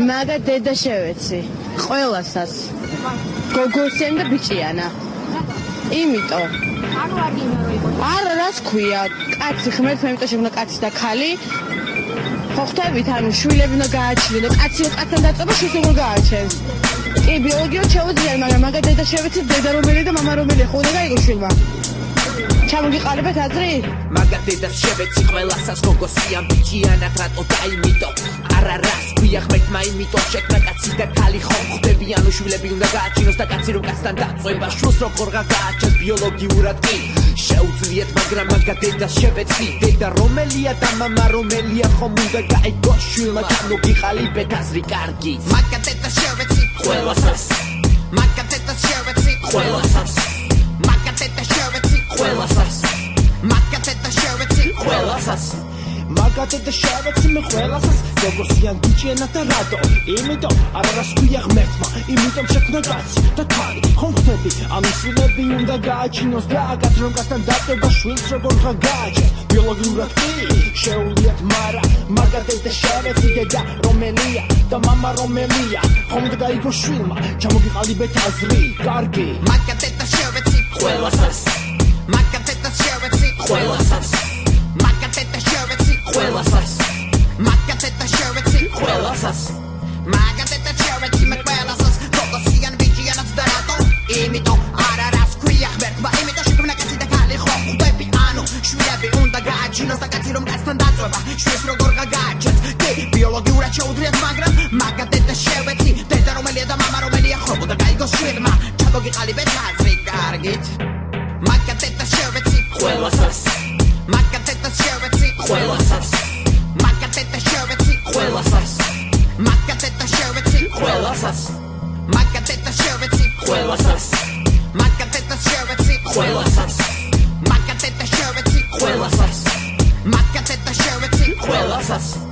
მაგა დედა შევეცი ყველასაც გოგოსენ და ბიჭიანა იმიტომ არა რას ქვია კაცი ხმერთ მე შეგნა კაცი და ხალი ხო ხვდებით ანუ შვილები უნდა გააჩინო და კაცი კაცთან დაწובה შვილს როგორ გააჩენს კი ბიოლოგიურად შეუძლია მაგრამ მაგა დედა შევეცი დედა რომელი და მამა რომელი ხო უნდა გაიგო შვილმა ჩამოგიყალიბეთ აზრი? მაგა დედას შევეცი ყველასაც გოგოსიან ბიჭიანად რატო დაიმიტო არა რას ქვია ხმერთმა იმიტომ შექმნა კაცი და ქალი ხომ ხვდები ანუ შვილები უნდა გააჩინოს და კაცი რომ კაცთან დაწובה შვილს როგორ გააჩენს ბიოლოგიურად კი შეუძლიათ მაგრამ მაგა დედას შევეცი დედა რომელია და მამა რომელია ხომ უნდა გაიგო შვილმა ჩამოგიყალიბეთ აზრი კარგი მაგა დედას შევეცი ყველასაც მაგა დედას შევეცი ყველასაც მაგა დედას შევეცი ყველასაც მაგა დედას შევეცი ყველასაც მაგა დედა შევეცი მე ყველასაც გოგოსიან ბიჭიანა და რატო იმიტომ არა რას ქვია ღმერთმა იმიტომ შექმნა კაცი და ქალი ხომ ხვდები ანუ შვილები უნდა გააჩინოს და კაცი რომ კაცთან დაწובה შვილს როგორ გააჩენს ბიოლოგიურად კი შეუძლიათ მაგრამ მაგა დედა შევეცი დედა რომელია და მამა რომელია ხომ უნდა გაიგო შვილმა ჩამოგიყალიბეთ აზრი კარგი მაგა დედა შევეცი ყველასაც მაგა დედა შევეცი ყველასაც მაგა დედა შევეცი ყველასაც მაგა დედა შევეცი ყველასაც მაგა დედა შევეცი მე ყველასაც გოგოსიან ბიჭიანაც და რატო იმიტომ არა რას ქვია ღმერთმა იმიტომ შექმნა კაცი და ქალი ხომ ხვდები ანუ შვილები უნდა გააჩინოს და კაცი რომ კაცთან დაწובה შვილს როგორ გააჩენს კი ბიოლოგიურად შეუძლიათ მაგრამ მაგა დედა შევეცი დედა რომელია და მამა რომელია ხომ უნდა გაიგოს შვილმა ჩამოგიყალიბეთ აზრი კარგით მაგა დედა შევეცი ყველასაც მაგა დედა შევეცი ყველასაც მაგა დედა შევეცი ყველასაც მაგა დედა შევეცი ყველასაც მაგა დედა შევეცი ყველასაც მაგა დედა შევეცი ყველასაც მაგა დედა შევეცი ყველასაც მაგა დედა შევეცი ყველასაც